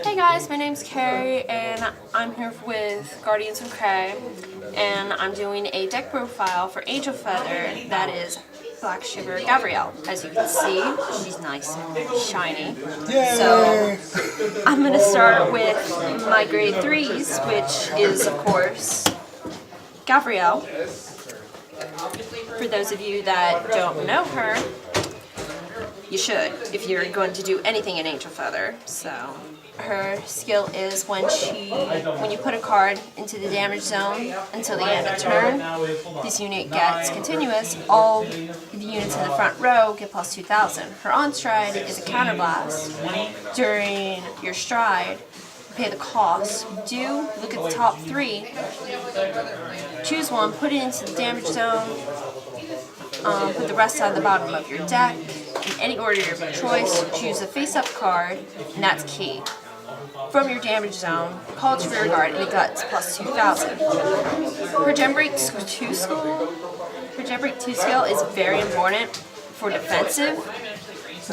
Hey guys, my name's Carrie and I'm here with Guardians of Cray and I'm doing a deck profile for Angel Feather that is Black Shiver Gavriel. As you can see, she's nice and shiny. Yay! So I'm going to start with my grade 3s, which is of course Gavriel. For those of you that don't know her, you should if you're going to do anything in Angel Feather. So her skill is when you put a card into the damage zone until the end of turn, this unit gets continuous. All the units in the front row get plus 2,000. Her on stride is a counterblast. During your stride, you pay the cost. You look at the top 3, choose one, put it into the damage zone, put the rest on the bottom of your deck. In any order of your choice, choose a face-up card, and that's key. From your damage zone, call it rear guard, and it gets plus 2,000. Her Gem Break 2 skill is very important for defensive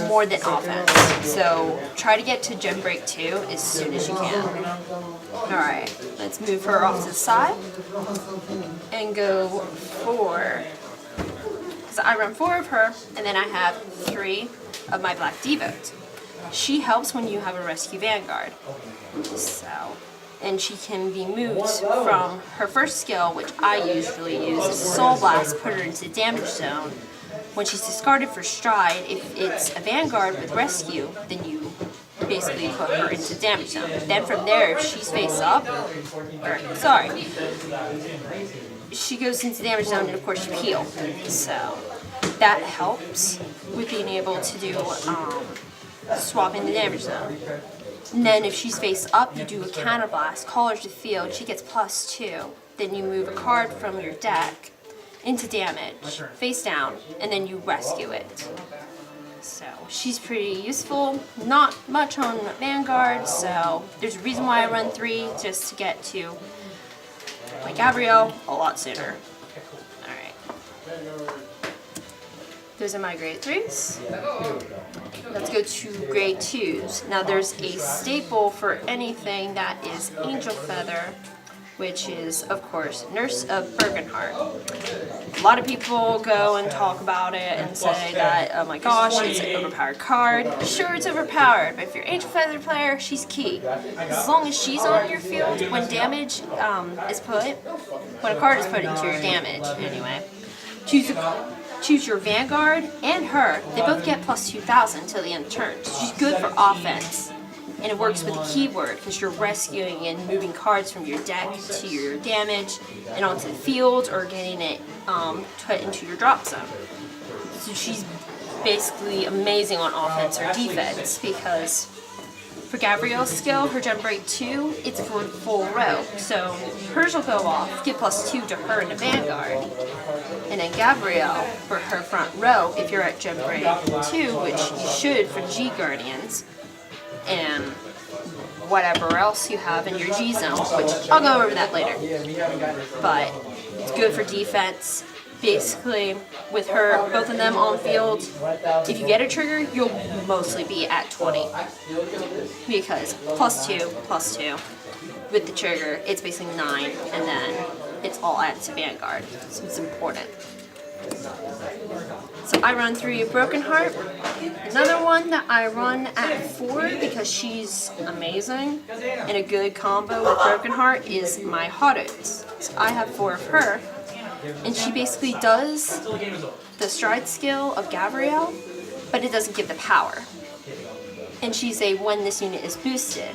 more than offense. So try to get to Gem Break 2 as soon as you can. Alright, let's move her off to the side and go for... I run 4 of her, and then I have 3 of my Black Devos. She helps when you have a Rescue Vanguard. And she can be moved from her first skill, which I usually use, is Soul Blast, put her into damage zone. When she's discarded for stride, if it's a Vanguard with Rescue, then you basically put her into damage zone. Then from there, if she's face up, she goes into damage zone, and of course you heal. So that helps with being able to do swapping the damage zone. And then if she's face up, you do a counterblast, call her to field, she gets plus 2. Then you move a card from your deck into damage, face down, and then you rescue it. So she's pretty useful, not much on Vanguard, so there's a reason why I run 3, just to get to my Gavriel a lot sooner. Alright. Those are my grade 3s. Let's go to grade 2s. Now there's a staple for anything that is Angel Feather, which is, of course, Nurse of Bergenheart. A lot of people go and talk about it and say that, oh my gosh, it's an overpowered card. Sure, it's overpowered, but if you're an Angel Feather player, she's key. As long as she's on your field, when damage is put, when a card is put into your damage, anyway, choose your Vanguard and her. They both get plus 2,000 until the end of turn. So she's good for offense. And it works with a keyword because you're rescuing and moving cards from your deck to your damage and onto the field, or getting it put into your drop zone. So she's basically amazing on offense or defense, because for Gavriel's skill, her Gem Break 2, it's for full row. So hers will go off, give plus 2 to her in the Vanguard. And then Gavriel, for her front row, if you're at Gem Break 2, which you should for G Guardians, and whatever else you have in your G zone, which I'll go over that later. But it's good for defense. Basically, with her, both of them on field, if you get a trigger, you'll mostly be at 20. Because plus 2, with the trigger, it's basically 9, and then it's all added to Vanguard. So it's important. So I run 3 of Broken Heart. Another one that I run at 4 because she's amazing and a good combo with Broken Heart is my Hot Oats. So I have 4 of her, and she basically does the stride skill of Gavriel, but it doesn't give the power. And she's a when this unit is boosted.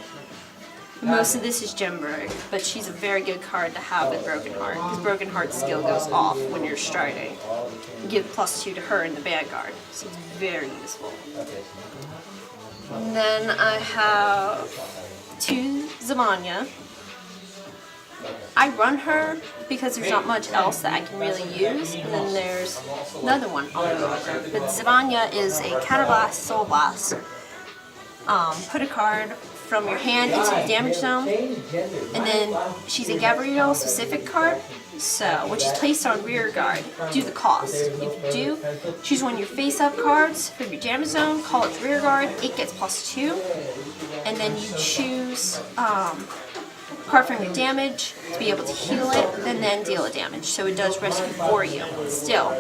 Most of this is Gem Break, but she's a very good card to have with Broken Heart, because Broken Heart's skill goes off when you're striding. You give plus 2 to her in the Vanguard, so it's very useful. And then I have 2 Zavanya. I run her because there's not much else that I can really use, and then there's another one I'll go over. But Zavanya is a Counterblast, Soul Blast. Put a card from your hand into the damage zone, and then she's a Gavriel specific card, so when she's placed on rear guard, do the cost. If you do, choose one of your face up cards from your damage zone, call it rear guard, it gets plus 2, and and then you choose card from your damage to be able to heal it, and then deal a damage. So it does rescue for you. Still,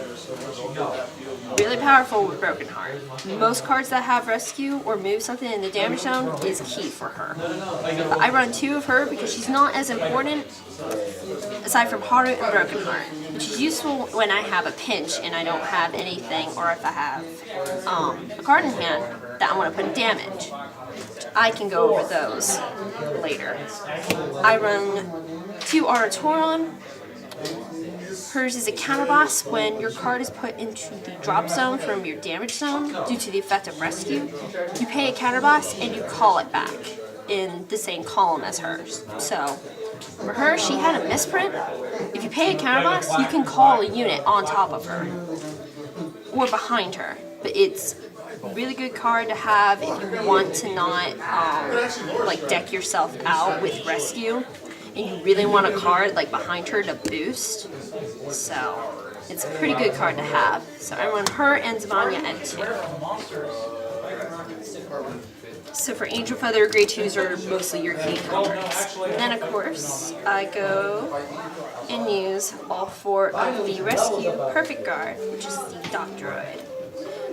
really powerful with Broken Heart. Most cards that have rescue or move something in the damage zone is key for her. But I run 2 of her because she's not as important aside from Haru and Broken Heart, which is useful when I have a pinch and I don't have anything, or if I have a card in hand that I want to put in damage. I can go over those later. I run 2 Aratoron. Hers is a counter boss when your card is put into the drop zone from your damage zone due to the effect of rescue. You pay a counter boss and you call it back in the same column as hers. So for her, she had a misprint. If you pay a counter boss, you can call a unit on top of her or behind her. But it's a really good card to have if you want to not like deck yourself out with rescue and you really want a card like behind her to boost. So it's a pretty good card to have. So I run her and Zamanya at 2. So for Angel Feather, grade 2s are mostly your key cards. And then of course, I go and use all 4 of the Rescue Perfect Guard, which is the Doctoroid.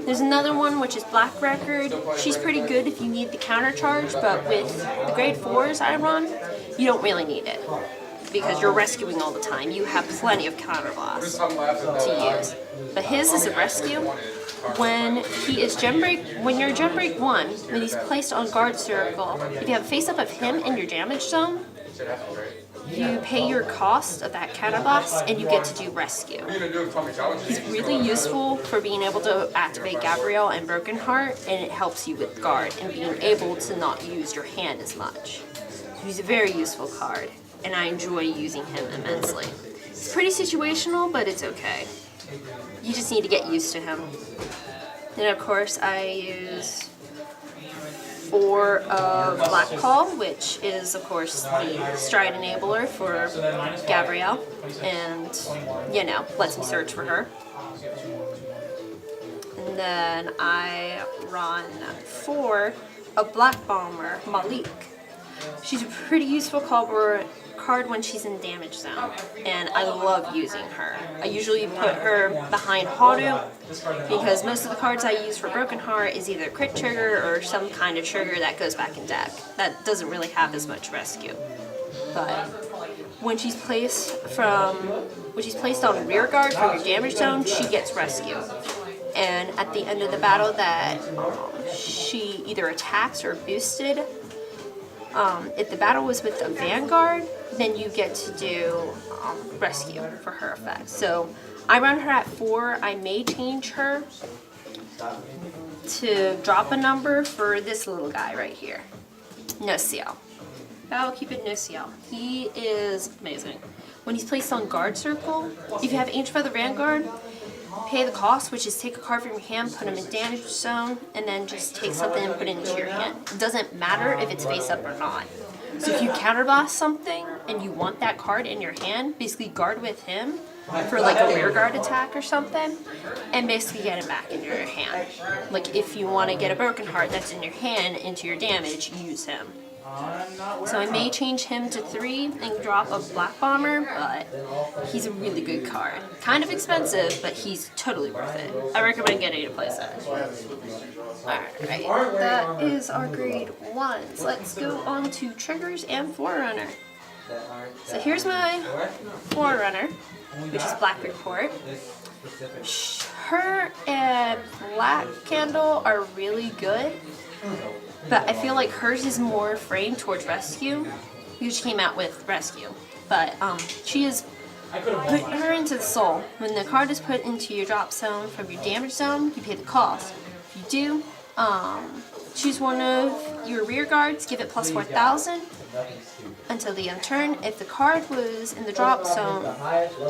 There's another one which is Black Record. She's pretty good if you need the counter charge, but with the grade 4s I run, you don't really need it because you're rescuing all the time. You have plenty of counter boss to use. But his is a rescue. When he is when you're Gem Break 1, when he's placed on guard circle, if you have a face up of him in your damage zone, you pay your cost of that counter boss and you get to do rescue. He's really useful for being able to activate Gavriel and Broken Heart, and it helps you with guard and being able to not use your hand as much. He's a very useful card, and I enjoy using him immensely. It's pretty situational, but it's okay. You just need to get used to him. Then of course I use 4 of Black Call, which is of course the stride enabler for Gavriel, and you know, lets me search for her. And then I run 4 of Black Bomber, Malik. She's a pretty useful card when she's in damage zone, and I love using her. I usually put her behind Haru because most of the cards I use for Broken Heart is either crit trigger or some kind of trigger that goes back in deck. That doesn't really have as much rescue. But when she's placed on rear guard from your damage zone, she gets rescue. And at the end of the battle that she either attacks or boosted, if the battle was with a Vanguard, then you get to do rescue for her effect. So I run her at 4. I may change her to drop a number for this little guy right here, Nociel. I'll keep it Nociel. He is amazing. When he's placed on guard circle, if you have Angel Feather Vanguard, pay the cost, which is take a card from your hand, put him in damage zone, and then just take something and put it into your hand. It doesn't matter if it's face up or not. So if you counter boss something and you want that card in your hand, basically guard with him for like a rear guard attack or something, and basically get him back in your hand. Like if you want to get a Broken Heart that's in your hand into your damage, use him. So I may change him to 3 and drop a Black Bomber, but he's a really good card. Kind of expensive, but he's totally worth it. I recommend getting to play set. Alright, that is our grade 1s. Let's go on to triggers and Forerunner. So here's my Forerunner, which is Black Report. Her and Black Candle are really good. But I feel like hers is more framed towards rescue, because she came out with rescue. But she is put her into the soul. When the card is put into your drop zone from your damage zone, you pay the cost. If you do, choose one of your rear guards, give it plus 4,000 until the end turn. If the card was in the drop zone,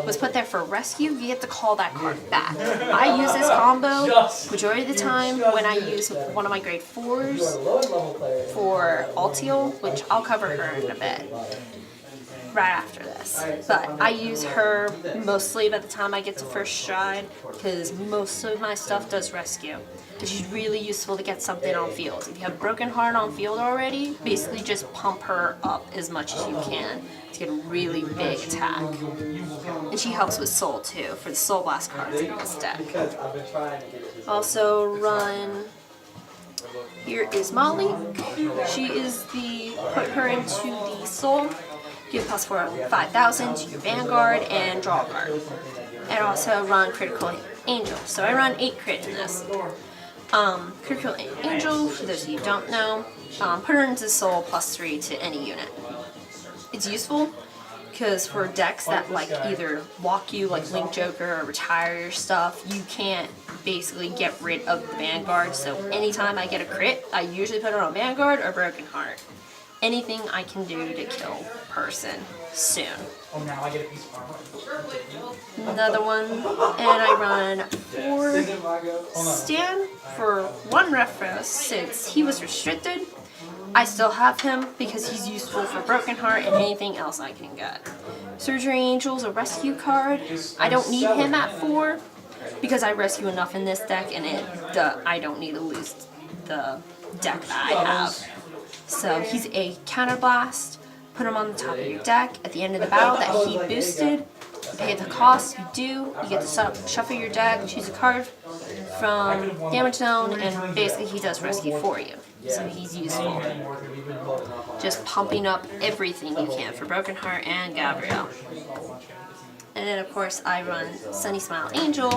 was put there for rescue, you get to call that card back. I use this combo majority of the time when I use one of my grade 4s for Altiel, which I'll cover her in a bit. right after this. But I use her mostly by the time I get to first stride because most of my stuff does rescue. But she's really useful to get something on field. If you have Broken Heart on field already, basically just pump her up as much as you can to get a really big attack. And she helps with Soul too, for the Soul Blast cards in this deck. Also run, here is Molly. She is put her into the Soul, give plus 5,000 to your Vanguard and draw a card. And also run Critical Angel. So I run 8 crit in this. Critical Angel, for those of you who don't know, put her into Soul plus 3 to any unit. It's useful because for decks that like either walk you like Link Joker or retire your stuff, you can't basically get rid of the Vanguard. So anytime I get a crit, I usually put it on Vanguard or Broken Heart. Anything I can do to kill person soon. Another one, and I run 4 Stan for 1 Refros since he was restricted. I still have him because he's useful for Broken Heart and anything else I can get. Surgery Angel's a rescue card. I don't need him at 4 because I rescue enough in this deck and I don't need to lose the deck that I have. So he's a Counterblast. Put him on the top of your deck. At the end of the battle that he boosted, you pay the cost, you do. You get to shuffle your deck, choose a card from damage zone, and basically he does rescue for you. So he's useful. Just pumping up everything you can for Broken Heart and Gavriel. And then of course I run Sunny Smile Angel,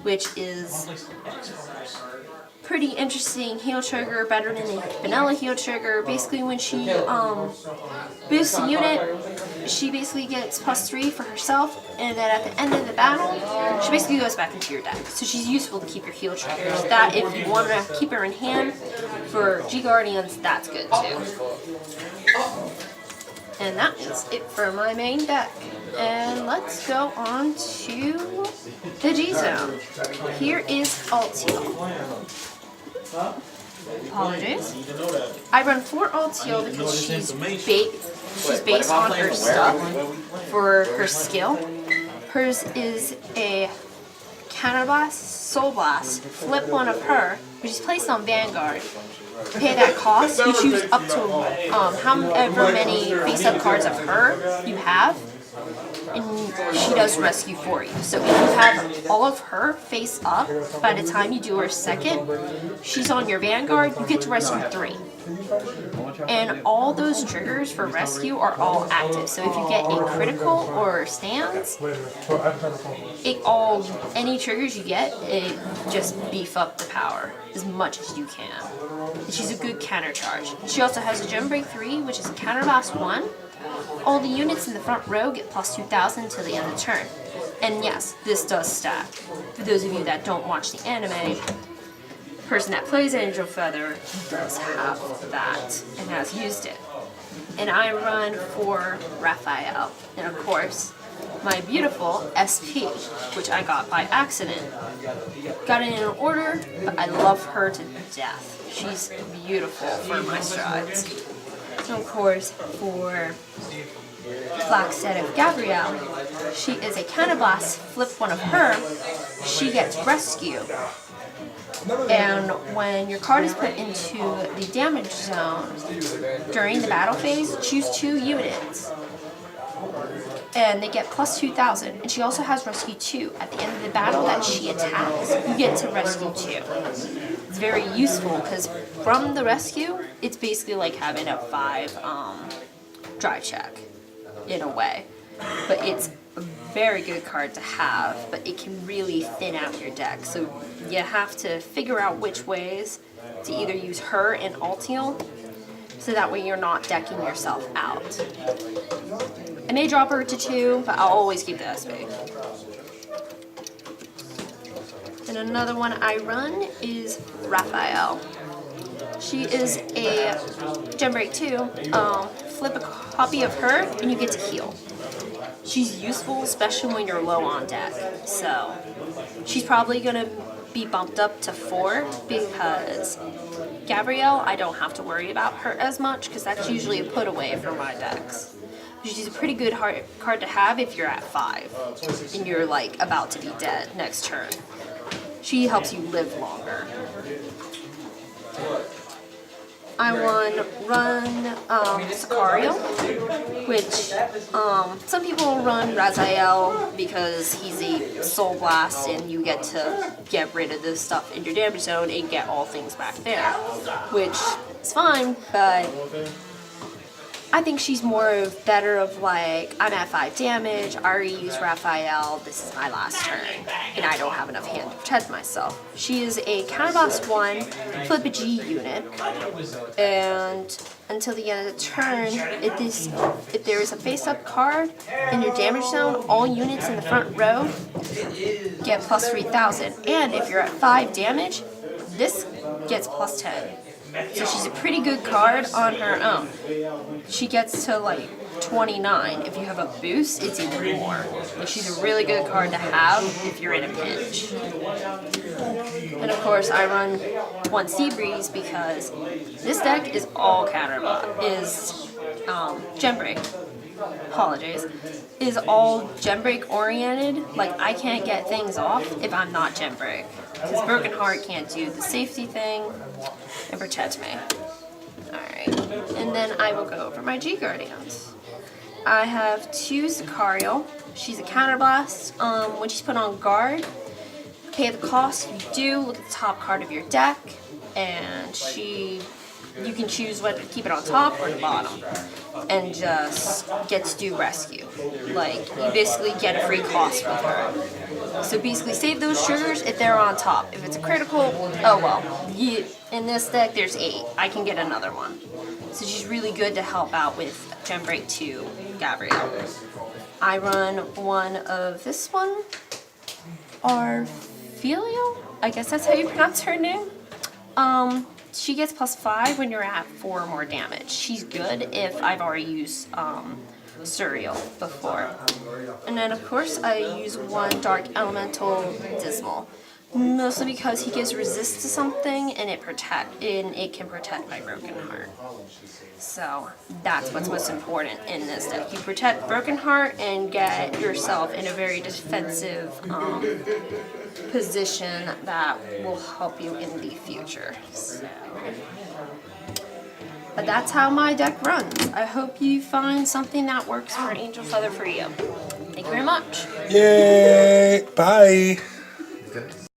which is pretty interesting heal trigger, better than a vanilla heal trigger. Basically when she boosts a unit, she basically gets plus 3 for herself, and then at the end of the battle, she basically goes back into your deck. So she's useful to keep your heal triggers. That, if you want to keep her in hand for G-Guardians, that's good too. And that is it for my main deck. And let's go on to the G-Zone. Here is Altiel. Apologies. I run 4 Altiel because she's based on her stuff for her skill. Hers is a Counterblast, Soul Blast, flip 1 of her, which is placed on Vanguard. Pay that cost, you choose up to however many face-up cards of her you have, and she does rescue for you. So if you have all of her face up, by the time you do her second, she's on your Vanguard, you get to rescue 3. And all those triggers for rescue are all active. So if you get a critical or stands, any triggers you get, it just beef up the power as much as you can. And she's a good counter charge. She also has a Gem Break 3, which is a Counterblast 1. All the units in the front row get plus 2,000 till the end of the turn. And yes, this does stack. For those of you that don't watch the anime, the person that plays Angel Feather does have that and has used it. And I run for Raphael. And of course, my beautiful SP, which I got by accident. Got it in an order, but I love her to death. She's beautiful for my strides. And of course, for Black Set of Gavriel, she is a Counterblast, flip 1 of her, she gets rescue. And when your card is put into the damage zone during the battle phase, choose 2 units. And they get plus 2,000. And she also has rescue 2. At the end of the battle that she attacks, you get to rescue 2. It's very useful because from the rescue, it's basically like having a 5 drive check in a way. But it's a very good card to have, but it can really thin out your deck. So you have to figure out which ways to either use her and Altiel, so that way you're not decking yourself out. I may drop her to 2, but I'll always keep the SP. And another one I run is Raphael. She is a Gem Break 2. Flip a copy of her and you get to heal. She's useful, especially when you're low on deck. So she's probably going to be bumped up to 4 because Gavriel, I don't have to worry about her as much because that's usually a put away for my decks. She's a pretty good card to have if you're at 5 and you're like about to be dead next turn. She helps you live longer. I run Sicario, which some people run Raziel because he's a Soul Blast and you get to get rid of this stuff in your damage zone and get all things back there, which is fine, but I think she's better of like, I'm at 5 damage, I already used Raphael, this is my last turn, and I don't have enough hand to protect myself. She is a counterblast 1, flip a G unit, and until the end of the turn, if there is a face-up card in your damage zone, all units in the front row get plus 3,000, and if you're at 5 damage, this gets plus 10. So she's a pretty good card on her own. She gets to like 29. If you have a boost, it's even more. Like, she's a really good card to have if you're in a pinch. And of course, I run 1 Seabreeze because this deck is all Gembreak. Apologies. Is all Gembreak oriented. Like, I can't get things off if I'm not Gembreak. Because Broken Heart can't do the safety thing and protect me. Alright, and then I will go over my G Guardians. I have 2 Sicario. She's a counterblast. When she's put on guard, pay the cost. You do look at the top card of your deck, and you can choose whether to keep it on top or the bottom, and just get to do rescue. Like, you basically get a free cost with her. So basically save those sugars if they're on top. If it's a critical, oh well. In this deck there's 8. I can get another one. So she's really good to help out with Gembreak 2 Gavriel. I run one of this one, Arfelio? I guess that's how you pronounce her name. She gets plus 5 when you're at 4 or more damage. She's good if I've already used Surreal before. And then of course I use 1 Dark Elemental Dismal. Mostly because he gives resist to something and it can protect my Broken Heart. So that's what's most important in this deck. You protect Broken Heart and get yourself in a very defensive position that will help you in the future. So. But that's how my deck runs. I hope you find something that works for Angel Feather for you. Thank you very much. Yay! Bye!